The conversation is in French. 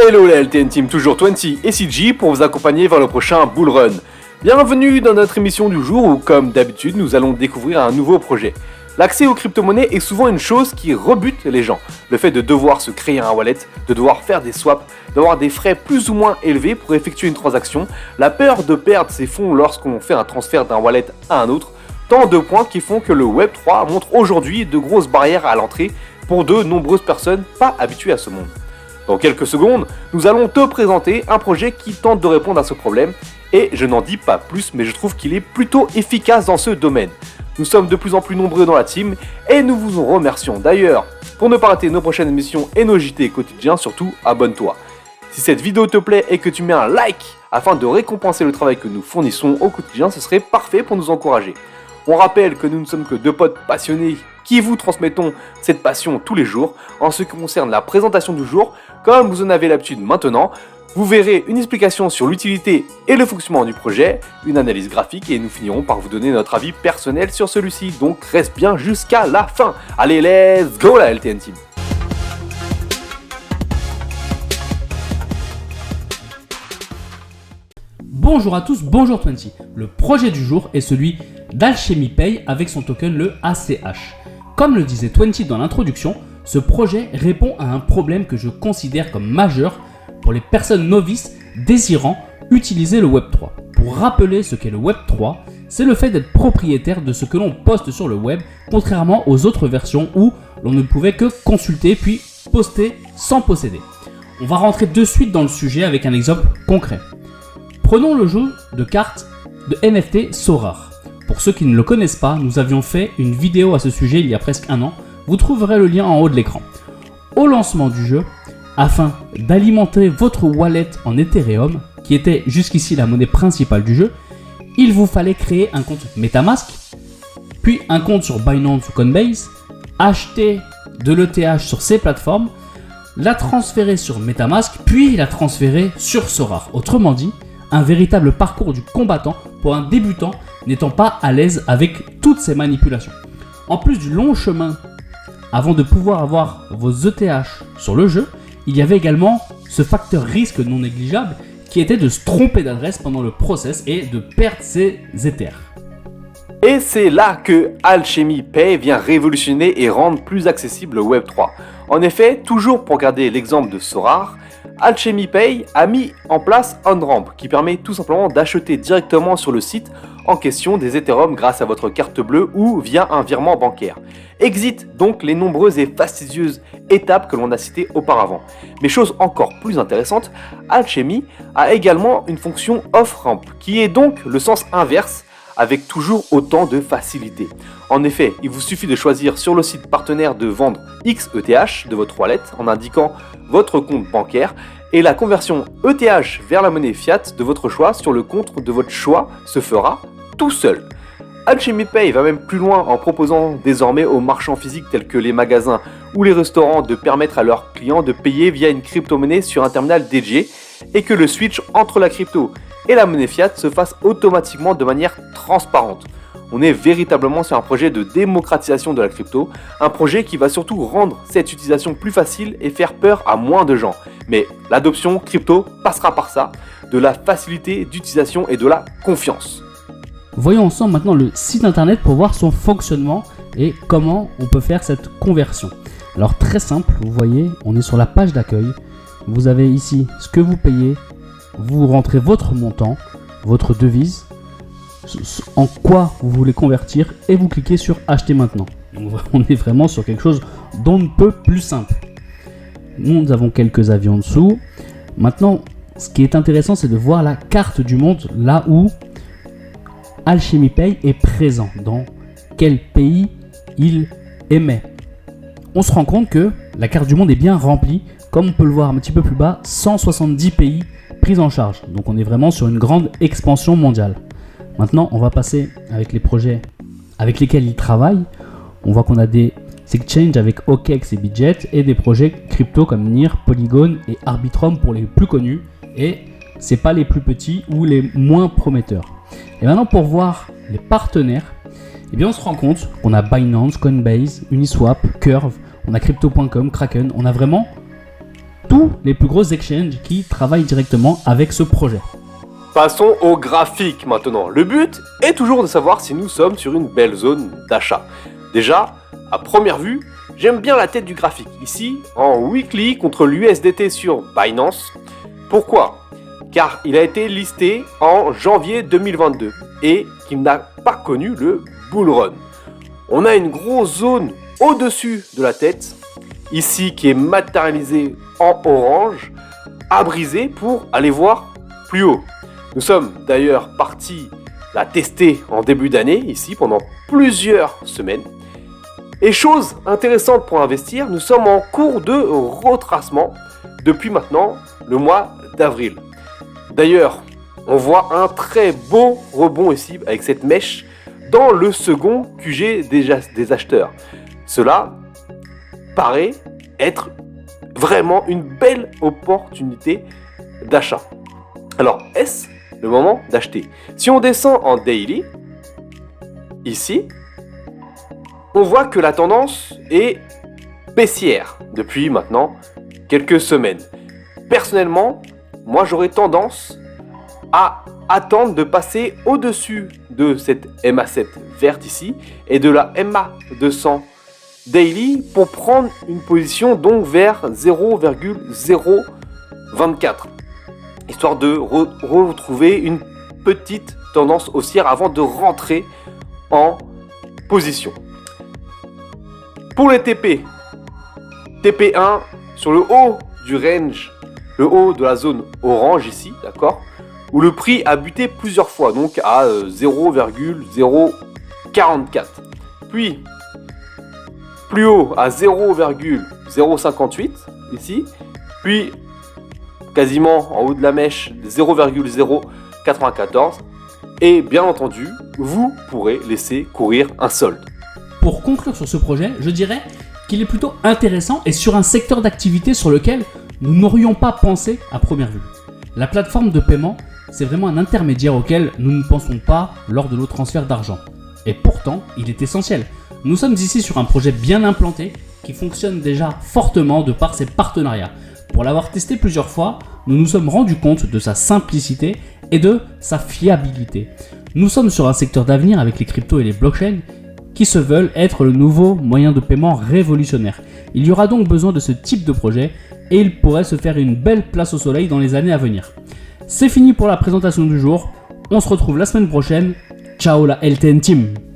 Hello la LTN Team, toujours 20 et CG pour vous accompagner vers le prochain Bull Run. Bienvenue dans notre émission du jour où, comme d'habitude, nous allons découvrir un nouveau projet. L'accès aux crypto-monnaies est souvent une chose qui rebute les gens. Le fait de devoir se créer un wallet, de devoir faire des swaps, d'avoir des frais plus ou moins élevés pour effectuer une transaction, la peur de perdre ses fonds lorsqu'on fait un transfert d'un wallet à un autre, tant de points qui font que le Web3 montre aujourd'hui de grosses barrières à l'entrée pour de nombreuses personnes pas habituées à ce monde. Dans quelques secondes, nous allons te présenter un projet qui tente de répondre à ce problème et je n'en dis pas plus mais je trouve qu'il est plutôt efficace dans ce domaine. Nous sommes de plus en plus nombreux dans la team et nous vous en remercions. D'ailleurs, pour ne pas rater nos prochaines émissions et nos JT quotidiens, surtout abonne-toi. Si cette vidéo te plaît et que tu mets un like afin de récompenser le travail que nous fournissons au quotidien, ce serait parfait pour nous encourager. On rappelle que nous ne sommes que deux potes passionnés qui vous transmettons cette passion tous les jours. En ce qui concerne la présentation du jour, comme vous en avez l'habitude maintenant, vous verrez une explication sur l'utilité et le fonctionnement du projet, une analyse graphique et nous finirons par vous donner notre avis personnel sur celui-ci. Donc reste bien jusqu'à la fin. Allez, let's go la LTN Team. Bonjour à tous, bonjour 20. Le projet du jour est celui d'Alchemy Pay avec son token le ACH. Comme le disait 20 dans l'introduction, ce projet répond à un problème que je considère comme majeur pour les personnes novices désirant utiliser le Web3. Pour rappeler ce qu'est le Web3, c'est le fait d'être propriétaire de ce que l'on poste sur le web, contrairement aux autres versions où l'on ne pouvait que consulter puis poster sans posséder. On va rentrer de suite dans le sujet avec un exemple concret. Prenons le jeu de cartes de NFT Sorare. Pour ceux qui ne le connaissent pas, nous avions fait une vidéo à ce sujet il y a presque un an. Vous trouverez le lien en haut de l'écran. Au lancement du jeu, afin d'alimenter votre wallet en Ethereum, qui était jusqu'ici la monnaie principale du jeu, il vous fallait créer un compte MetaMask, puis un compte sur Binance ou Coinbase, acheter de l'ETH sur ces plateformes, la transférer sur MetaMask, puis la transférer sur Sorare. Autrement dit, un véritable parcours du combattant pour un débutant n'étant pas à l'aise avec toutes ces manipulations. En plus du long chemin avant de pouvoir avoir vos ETH sur le jeu, il y avait également ce facteur risque non négligeable qui était de se tromper d'adresse pendant le process et de perdre ses Ethers. Et c'est là que Alchemy Pay vient révolutionner et rendre plus accessible le Web3. En effet, toujours pour garder l'exemple de Sorare, Alchemy Pay a mis en place OnRamp qui permet tout simplement d'acheter directement sur le site en question des Ethereum grâce à votre carte bleue ou via un virement bancaire. Exit donc les nombreuses et fastidieuses étapes que l'on a citées auparavant. Mais chose encore plus intéressante, Alchemy a également une fonction off-ramp qui est donc le sens inverse avec toujours autant de facilité. En effet, il vous suffit de choisir sur le site partenaire de vendre XETH de votre wallet en indiquant votre compte bancaire et la conversion ETH vers la monnaie fiat de votre choix sur le compte de votre choix se fera tout seul. Alchemy Pay va même plus loin en proposant désormais aux marchands physiques tels que les magasins ou les restaurants de permettre à leurs clients de payer via une crypto-monnaie sur un terminal dédié et que le switch entre la crypto et la monnaie fiat se fasse automatiquement de manière transparente. On est véritablement sur un projet de démocratisation de la crypto, un projet qui va surtout rendre cette utilisation plus facile et faire peur à moins de gens. Mais l'adoption crypto passera par ça, de la facilité d'utilisation et de la confiance. Voyons ensemble maintenant le site internet pour voir son fonctionnement et comment on peut faire cette conversion. Alors très simple, vous voyez, on est sur la page d'accueil. Vous avez ici ce que vous payez, vous rentrez votre montant, votre devise, en quoi vous voulez convertir et vous cliquez sur acheter maintenant. Donc, on est vraiment sur quelque chose d'on ne peut plus simple. Nous avons quelques avis en dessous. Maintenant, ce qui est intéressant, c'est de voir la carte du monde là où Alchemy Pay est présent, dans quel pays il émet. On se rend compte que la carte du monde est bien remplie, comme on peut le voir un petit peu plus bas, 170 pays pris en charge. Donc on est vraiment sur une grande expansion mondiale. Maintenant, on va passer avec les projets avec lesquels il travaille. On voit qu'on a des exchanges avec OKEx et Bitget et des projets crypto comme NIR, Polygon et Arbitrum pour les plus connus. Et c'est pas les plus petits ou les moins prometteurs. Et maintenant, pour voir les partenaires, eh bien, on se rend compte qu'on a Binance, Coinbase, Uniswap, Curve, on a Crypto.com, Kraken. On a vraiment tous les plus grosses exchanges qui travaillent directement avec ce projet. Passons au graphique maintenant. Le but est toujours de savoir si nous sommes sur une belle zone d'achat. Déjà, à première vue, j'aime bien la tête du graphique. Ici, en weekly contre l'USDT sur Binance. Pourquoi ? Car il a été listé en janvier 2022 et qu'il n'a pas connu le bull run. On a une grosse zone au-dessus de la tête, ici qui est matérialisée en orange, à briser pour aller voir plus haut. Nous sommes d'ailleurs partis la tester en début d'année, ici pendant plusieurs semaines. Et chose intéressante pour investir, nous sommes en cours de retracement depuis maintenant le mois d'avril. D'ailleurs, on voit un très beau rebond ici avec cette mèche dans le second QG des acheteurs. Cela paraît être vraiment une belle opportunité d'achat. Alors, est-ce le moment d'acheter ? Si on descend en daily, ici, on voit que la tendance est baissière depuis maintenant quelques semaines. Personnellement, moi j'aurais tendance à attendre de passer au-dessus de cette MA7 verte ici et de la MA200 daily pour prendre une position donc vers 0,024 histoire de retrouver une petite tendance haussière avant de rentrer en position. Pour les TP, TP1 sur le haut du range, le haut de la zone orange ici, d'accord, où le prix a buté plusieurs fois, donc à 0,044. Puis, plus haut à 0,058 ici, puis quasiment en haut de la mèche 0,094 et bien entendu, vous pourrez laisser courir un solde. Pour conclure sur ce projet, je dirais qu'il est plutôt intéressant et sur un secteur d'activité sur lequel nous n'aurions pas pensé à première vue. La plateforme de paiement, c'est vraiment un intermédiaire auquel nous ne pensons pas lors de nos transferts d'argent. Et pourtant, il est essentiel. Nous sommes ici sur un projet bien implanté qui fonctionne déjà fortement de par ses partenariats. Pour l'avoir testé plusieurs fois, nous nous sommes rendus compte de sa simplicité et de sa fiabilité. Nous sommes sur un secteur d'avenir avec les cryptos et les blockchains qui se veulent être le nouveau moyen de paiement révolutionnaire. Il y aura donc besoin de ce type de projet et il pourrait se faire une belle place au soleil dans les années à venir. C'est fini pour la présentation du jour. On se retrouve la semaine prochaine. Ciao la LTN Team!